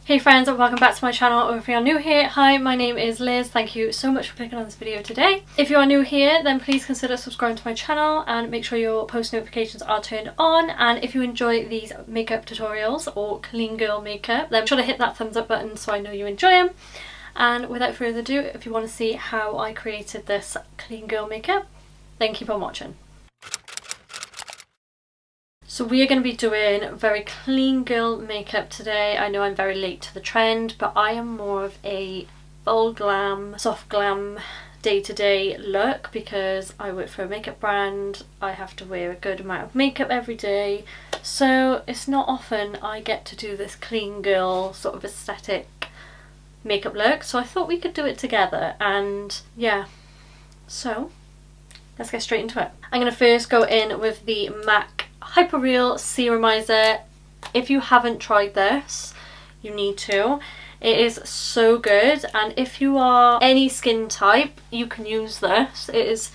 Hey friends, welcome back to my channel, or if you're new here, hi, my name is Liz. Thank you so much for clicking on this video today. If you are new here, then please consider subscribing to my channel and make sure your post notifications are turned on. And if you enjoy these makeup tutorials or clean girl makeup, then be sure to hit that thumbs up button so I know you enjoy them. And without further ado, if you want to see how I created this clean girl makeup, then keep on watching. So we are going to be doing very clean girl makeup today. I know I'm very late to the trend, but I am more of a full glam, soft glam, day-to-day look because I work for a makeup brand. I have to wear a good amount of makeup every day, so it's not often I get to do this clean girl sort of aesthetic makeup look. So I thought we could do it together, and yeah, so let's get straight into it. I'm going to first go in with the MAC Hyperreal Serumizer. If you haven't tried this, you need to. It is so good, and if you are any skin type, you can use this. It is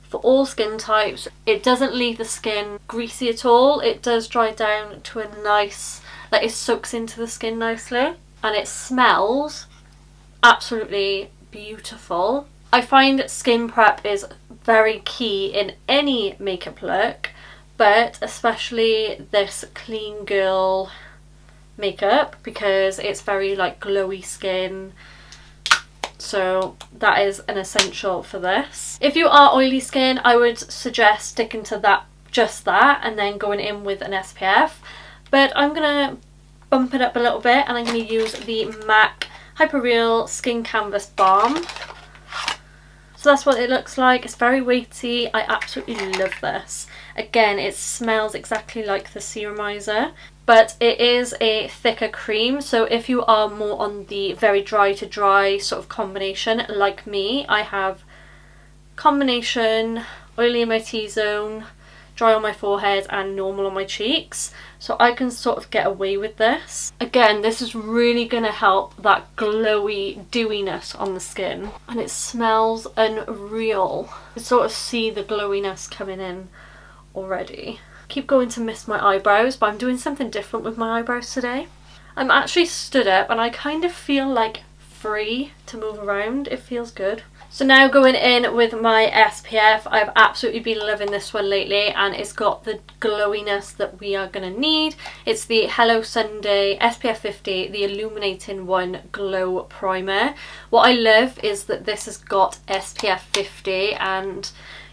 for all skin types. It doesn't leave the skin greasy at all. It does dry down to a nice, like, it soaks into the skin nicely, and it smells absolutely beautiful. I find skin prep is very key in any makeup look, but especially this clean girl makeup because it's very like glowy skin, so that is an essential for this. If you are oily skin, I would suggest sticking to that, just that, and then going in with an SPF, but I'm gonna bump it up a little bit and I'm gonna use the MAC Hyperreal Skin Canvas Balm. So that's what it looks like. It's very weighty. I absolutely love this. Again, it smells exactly like the Serumizer, but it is a thicker cream. So if you are more on the very dry to dry sort of combination like me, I have combination, oily in my T-zone, dry on my forehead and normal on my cheeks, so I can sort of get away with this. Again, this is really going to help that glowy dewiness on the skin, and it smells unreal. You sort of see the glowiness coming in already. Keep going to miss my eyebrows, but I'm doing something different with my eyebrows today. I'm actually stood up and I kind of feel like free to move around. It feels good. So now going in with my SPF, I've absolutely been loving this one lately, and it's got the glowiness that we are going to need. It's the Hello Sunday SPF 50, the Illuminating One Glow Primer. What I love is that this has got SPF 50, and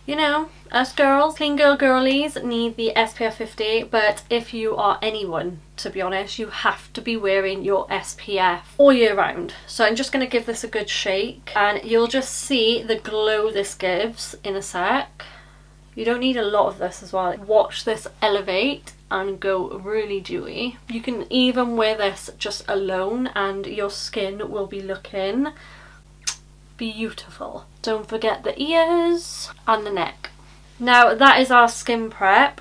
you know, us girls, clean girl girlies, need the SPF 50, but if you are anyone, to be honest, you have to be wearing your SPF all year round. So I'm just going to give this a good shake, and you'll just see the glow this gives in a sec. You don't need a lot of this as well. Watch this elevate and go really dewy. You can even wear this just alone and your skin will be looking beautiful. Don't forget the ears and the neck. Now that is our skin prep.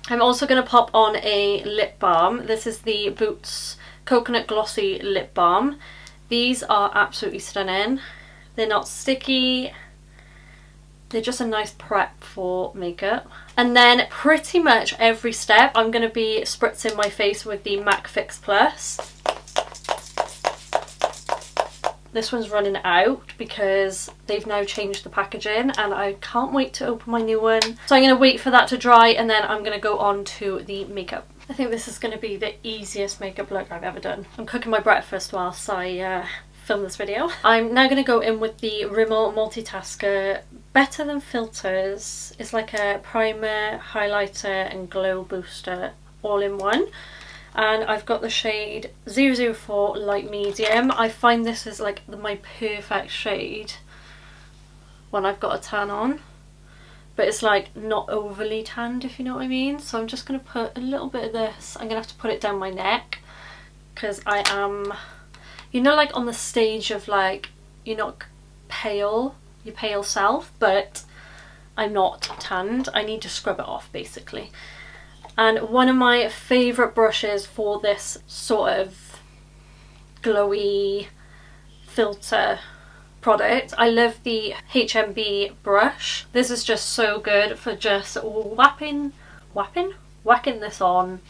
I'm also going to pop on a lip balm. This is the Boots Coconut Glossy Lip Balm. These are absolutely stunning. They're not sticky. They're just a nice prep for makeup. And then pretty much every step I'm going to be spritzing my face with the MAC Fix Plus. This one's running out because they've now changed the packaging and I can't wait to open my new one. So I'm going to wait for that to dry and then I'm going to go on to the makeup. I think this is going to be the easiest makeup look I've ever done. I'm cooking my breakfast whilst I film this video. I'm now going to go in with the Rimmel Multitasker Better Than Filters. It's like a primer, highlighter and glow booster all in one. And I've got the shade 004 Light Medium. I find this is like my perfect shade when I've got a tan on, but it's like not overly tanned, if you know what I mean. So I'm just going to put a little bit of this. I'm going to have to put it down my neck because I am, you know, like on the stage of like, you're not pale, your pale self, but I'm not tanned. I need to scrub it off basically. And one of my favourite brushes for this sort of glowy filter product, I love the HMB brush. This is just so good for just whacking this on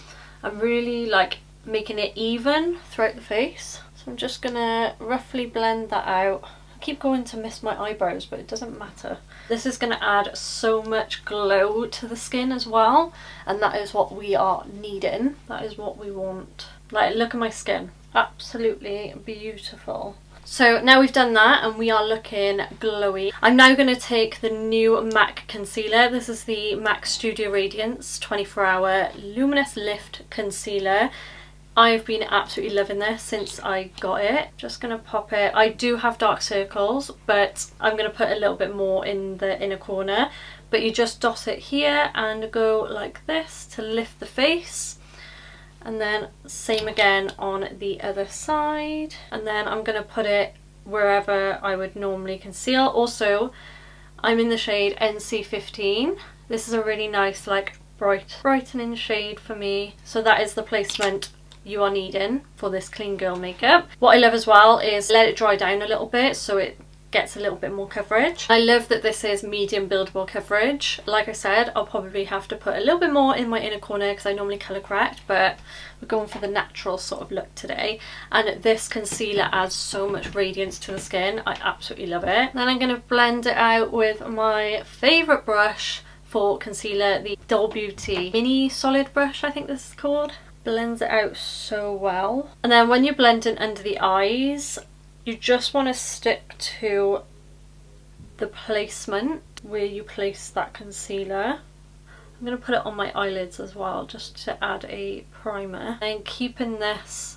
and really like making it even throughout the face. So I'm just gonna roughly blend that out. I keep going to miss my eyebrows, but it doesn't matter. This is gonna add so much glow to the skin as well, and that is what we are needing. That is what we want. Like, look at my skin. Absolutely beautiful. So now we've done that and we are looking glowy. I'm now going to take the new MAC concealer. This is the MAC Studio Radiance 24 Hour Luminous Lift Concealer. I've been absolutely loving this since I got it. Just going to pop it. I do have dark circles, but I'm going to put a little bit more in the inner corner. But you just dot it here and go like this to lift the face. And then same again on the other side. And then I'm going to put it wherever I would normally conceal. Also, I'm in the shade NC15. This is a really nice, like, brightening shade for me. So that is the placement you are needing for this clean girl makeup. What I love as well is let it dry down a little bit so it gets a little bit more coverage. I love that this is medium buildable coverage. Like I said, I'll probably have to put a little bit more in my inner corner because I normally colour correct, but we're going for the natural sort of look today. And this concealer adds so much radiance to the skin. I absolutely love it. Then I'm going to blend it out with my favourite brush for concealer, the Doll Beauty mini solid brush, I think this is called. Blends it out so well. And then when you're blending under the eyes, you just want to stick to the placement where you place that concealer. I'm going to put it on my eyelids as well just to add a primer. And keeping this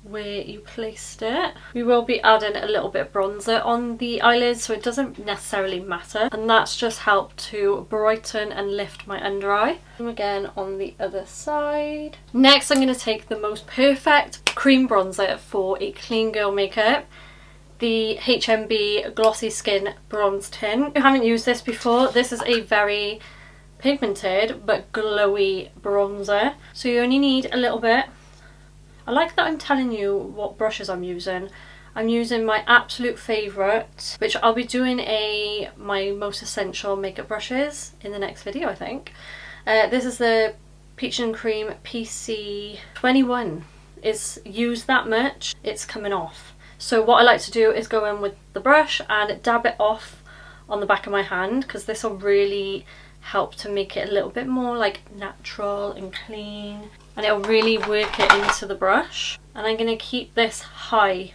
where you placed it. We will be adding a little bit of bronzer on the eyelids, so it doesn't necessarily matter. And that's just helped to brighten and lift my under eye. And again on the other side. Next I'm going to take the most perfect cream bronzer for a clean girl makeup. The HMB Glossy Skin Bronze Tint. If you haven't used this before, this is a very pigmented but glowy bronzer. So you only need a little bit. I like that I'm telling you what brushes I'm using. I'm using my absolute favourite, which I'll be doing my most essential makeup brushes in the next video, I think. This is the Peach and Cream PC21. It's used that much, it's coming off. So what I like to do is go in with the brush and dab it off on the back of my hand, because this will really help to make it a little bit more like natural and clean. And it'll really work it into the brush. And I'm going to keep this high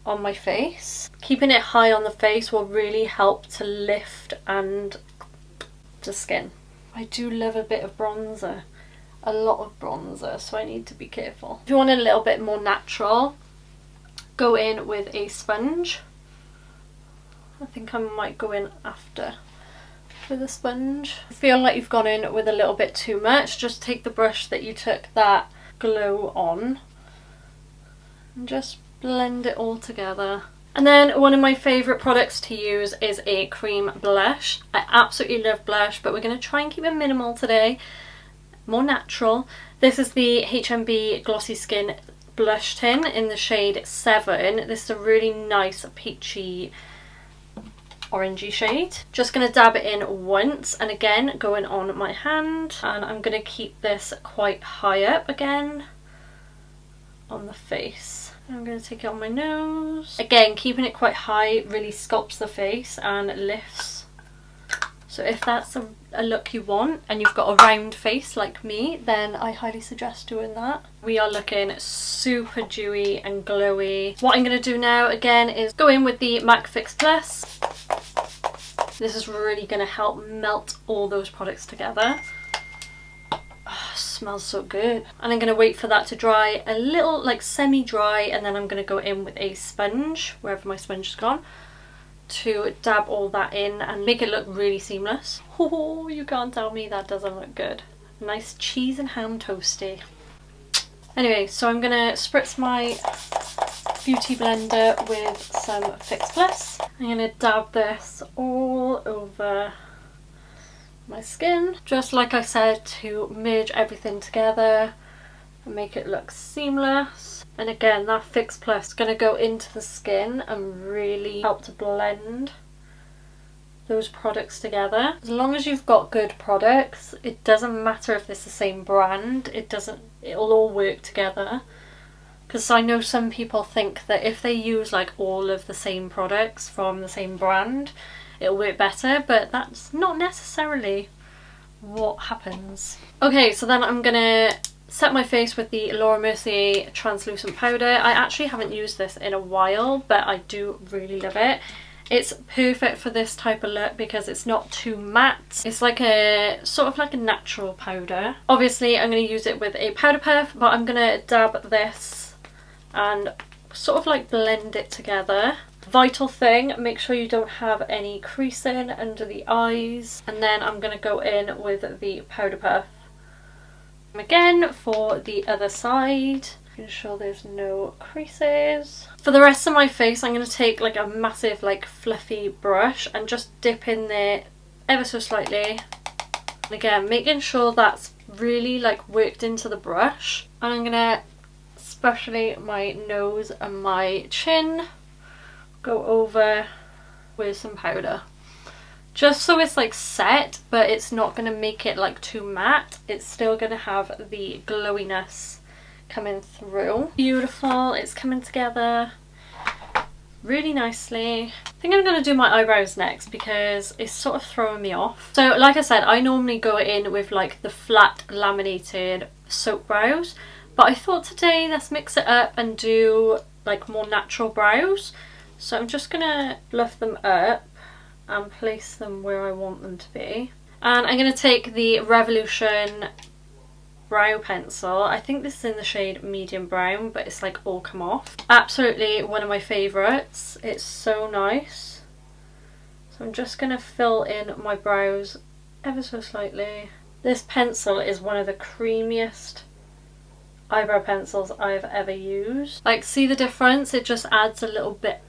on my face. Keeping it high on the face will really help to lift and the skin. I do love a bit of bronzer. A lot of bronzer, so I need to be careful. If you want it a little bit more natural, go in with a sponge. I think I might go in after with a sponge. If you feel like you've gone in with a little bit too much, just take the brush that you took that glow on and just blend it all together. And then one of my favourite products to use is a cream blush. I absolutely love blush, but we're going to try and keep it minimal today, more natural. This is the HMB Glossy Skin Blush Tin in the shade 7. This is a really nice peachy orangey shade. Just going to dab it in once, and again going on my hand, and I'm going to keep this quite high up again on the face. I'm going to take it on my nose. Again, keeping it quite high really sculpts the face and lifts. So if that's a look you want and you've got a round face like me, then I highly suggest doing that. We are looking super dewy and glowy. What I'm going to do now again is go in with the MAC Fix Plus. This is really going to help melt all those products together. Oh, smells so good. And I'm going to wait for that to dry a little, like semi-dry, and then I'm going to go in with a sponge, wherever my sponge has gone, to dab all that in and make it look really seamless. Oh, you can't tell me that doesn't look good. Nice cheese and ham toasty. Anyway, so I'm going to spritz my beauty blender with some Fix Plus. I'm going to dab this all over my skin, just like I said, to merge everything together and make it look seamless. And again, that Fix Plus is going to go into the skin and really help to blend those products together. As long as you've got good products, it doesn't matter if it's the same brand, it'll all work together. Because I know some people think that if they use like all of the same products from the same brand, it'll work better, but that's not necessarily what happens. Okay, so then I'm gonna set my face with the Laura Mercier translucent powder. I actually haven't used this in a while, but I do really love it. It's perfect for this type of look because it's not too matte. It's like a sort of like a natural powder. Obviously I'm going to use it with a powder puff, but I'm going to dab this and sort of like blend it together. Vital thing, make sure you don't have any creasing under the eyes. And then I'm going to go in with the powder puff again for the other side. Ensure there's no creases. For the rest of my face, I'm going to take like a massive like fluffy brush and just dip in there ever so slightly. And again, making sure that's really like worked into the brush. And I'm going to, especially my nose and my chin, go over with some powder. Just so it's like set, but it's not going to make it like too matte. It's still going to have the glowiness coming through. Beautiful, it's coming together really nicely. I think I'm going to do my eyebrows next because it's sort of throwing me off. So like I said, I normally go in with like the flat laminated soap brows, but I thought today let's mix it up and do like more natural brows. So I'm just going to fluff them up and place them where I want them to be. And I'm going to take the Revolution brow pencil. I think this is in the shade medium brown, but it's like all come off. Absolutely one of my favourites. It's so nice. So I'm just going to fill in my brows ever so slightly. This pencil is one of the creamiest eyebrow pencils I've ever used. Like, see the difference? It just adds a little bit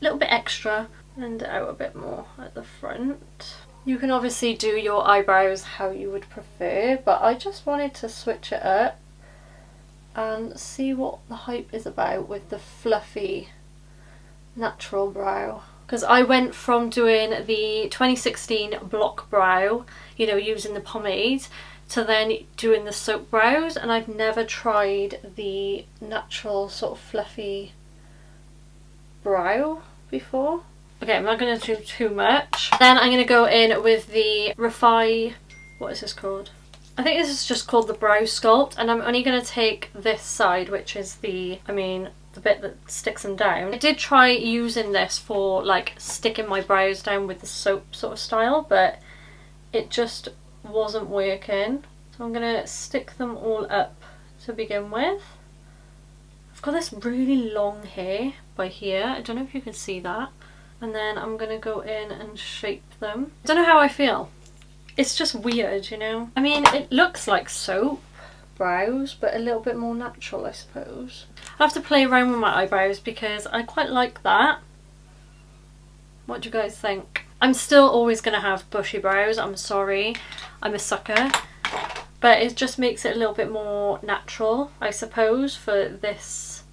extra. And out a bit more at the front. You can obviously do your eyebrows how you would prefer, but I just wanted to switch it up and see what the hype is about with the fluffy natural brow. Because I went from doing the 2016 block brow, you know, using the pomade, to then doing the soap brows, and I've never tried the natural sort of fluffy brow before. Okay, I'm not going to do too much. Then I'm going to go in with the Refy, what is this called? I think this is just called the Brow Sculpt, and I'm only going to take this side, which is the bit that sticks them down. I did try using this for like sticking my brows down with the soap sort of style, but it just wasn't working. So I'm going to stick them all up to begin with. I've got this really long hair by here. I don't know if you can see that. And then I'm going to go in and shape them. I don't know how I feel. It's just weird, you know? I mean, it looks like soap brows, but a little bit more natural, I suppose. I have to play around with my eyebrows because I quite like that. What do you guys think? I'm still always going to have bushy brows. I'm sorry. I'm a sucker. But it just makes it a little bit more natural, I suppose, for this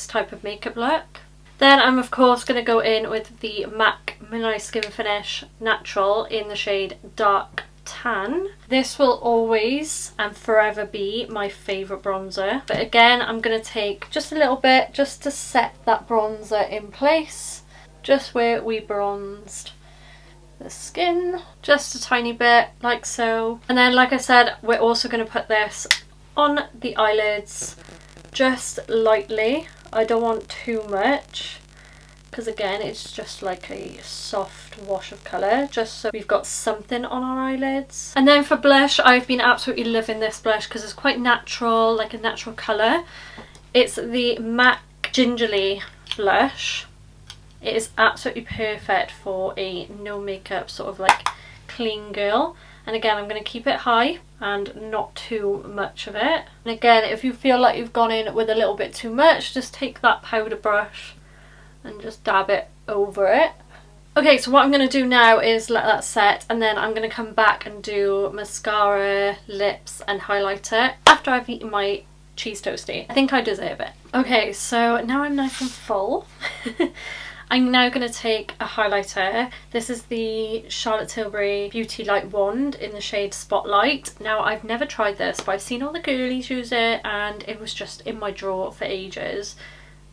type of makeup look. Then I'm of course going to go in with the MAC Moonlight Skin Finish Natural in the shade Dark Tan. This will always and forever be my favourite bronzer. But again, I'm going to take just a little bit just to set that bronzer in place. Just where we bronzed the skin. Just a tiny bit, like so. And then, like I said, we're also going to put this on the eyelids just lightly. I don't want too much because again it's just like a soft wash of colour, just so we've got something on our eyelids. And then for blush, I've been absolutely loving this blush because it's quite natural, like a natural colour. It's the MAC Gingerly blush. It is absolutely perfect for a no makeup sort of like clean girl. And again, I'm going to keep it high and not too much of it. And again, if you feel like you've gone in with a little bit too much, just take that powder brush and just dab it over it. Okay, so what I'm going to do now is let that set, and then I'm going to come back and do mascara, lips and highlighter after I've eaten my cheese toasty. I think I deserve it. Okay, so now I'm nice and full. I'm now going to take a highlighter. This is the Charlotte Tilbury Beauty Light Wand in the shade Spotlight. Now, I've never tried this, but I've seen all the girlies use it and it was just in my drawer for ages.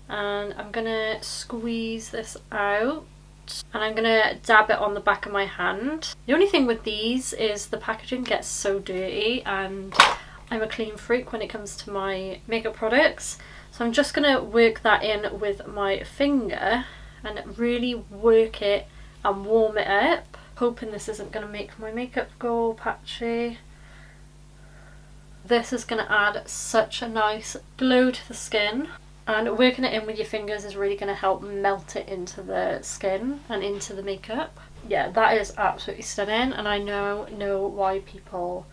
And I'm going to squeeze this out and I'm going to dab it on the back of my hand. The only thing with these is the packaging gets so dirty, and I'm a clean freak when it comes to my makeup products. So I'm just going to work that in with my finger and really work it and warm it up. Hoping this isn't going to make my makeup go all patchy. This is going to add such a nice glow to the skin, and working it in with your fingers is really going to help melt it into the skin and into the makeup. Yeah, that is absolutely stunning, and I now know why people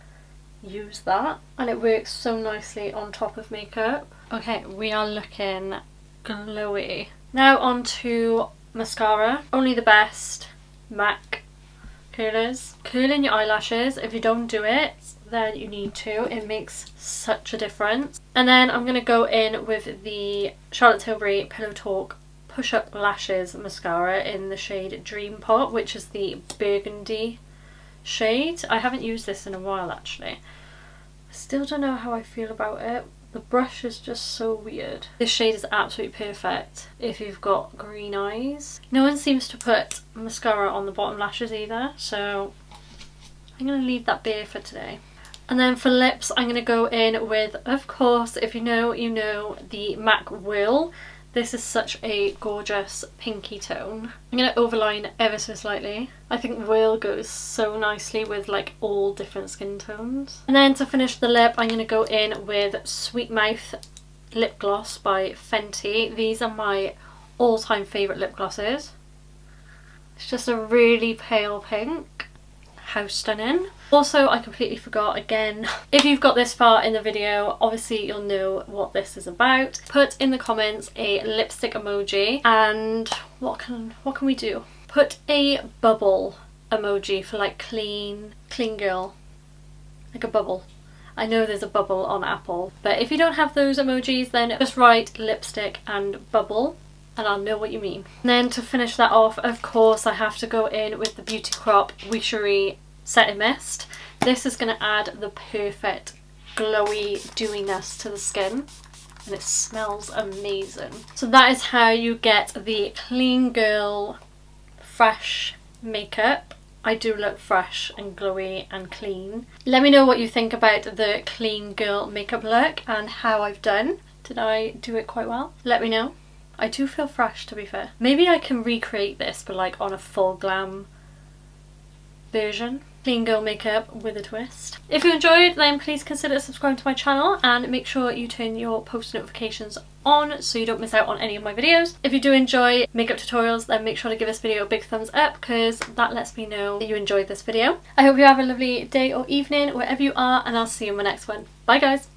use that, and it works so nicely on top of makeup. Okay, we are looking glowy. Now on to mascara. Only the Best MAC curlers. Curling your eyelashes. If you don't do it, then you need to. It makes such a difference. And then I'm going to go in with the Charlotte Tilbury Pillow Talk Push Up Lashes mascara in the shade Dream Pop, which is the burgundy shade. I haven't used this in a while actually. I still don't know how I feel about it. The brush is just so weird. This shade is absolutely perfect if you've got green eyes. No one seems to put mascara on the bottom lashes either, so I'm going to leave that bare for today. And then for lips, I'm going to go in with, of course, if you know, you know, the MAC Whirl. This is such a gorgeous pinky tone. I'm going to overline ever so slightly. I think Whirl goes so nicely with like all different skin tones. And then to finish the lip, I'm going to go in with Sweet Mouth Lip Gloss by Fenty. These are my all-time favourite lip glosses. It's just a really pale pink. How stunning. Also, I completely forgot again, if you've got this far in the video, obviously you'll know what this is about. Put in the comments a lipstick emoji, and what can we do? Put a bubble emoji for like clean girl, like a bubble. I know there's a bubble on Apple, but if you don't have those emojis, then just write lipstick and bubble and I'll know what you mean. And then to finish that off, of course, I have to go in with the Beauty Crop Wishery Setting Mist. This is going to add the perfect glowy dewiness to the skin, and it smells amazing. So that is how you get the clean girl fresh makeup. I do look fresh and glowy and clean. Let me know what you think about the clean girl makeup look and how I've done. Did I do it quite well? Let me know. I do feel fresh, to be fair. Maybe I can recreate this but like on a full glam version. Clean girl makeup with a twist. If you enjoyed, then please consider subscribing to my channel and make sure you turn your post notifications on so you don't miss out on any of my videos. If you do enjoy makeup tutorials, then make sure to give this video a big thumbs up because that lets me know that you enjoyed this video. I hope you have a lovely day or evening wherever you are, and I'll see you in my next one. Bye guys!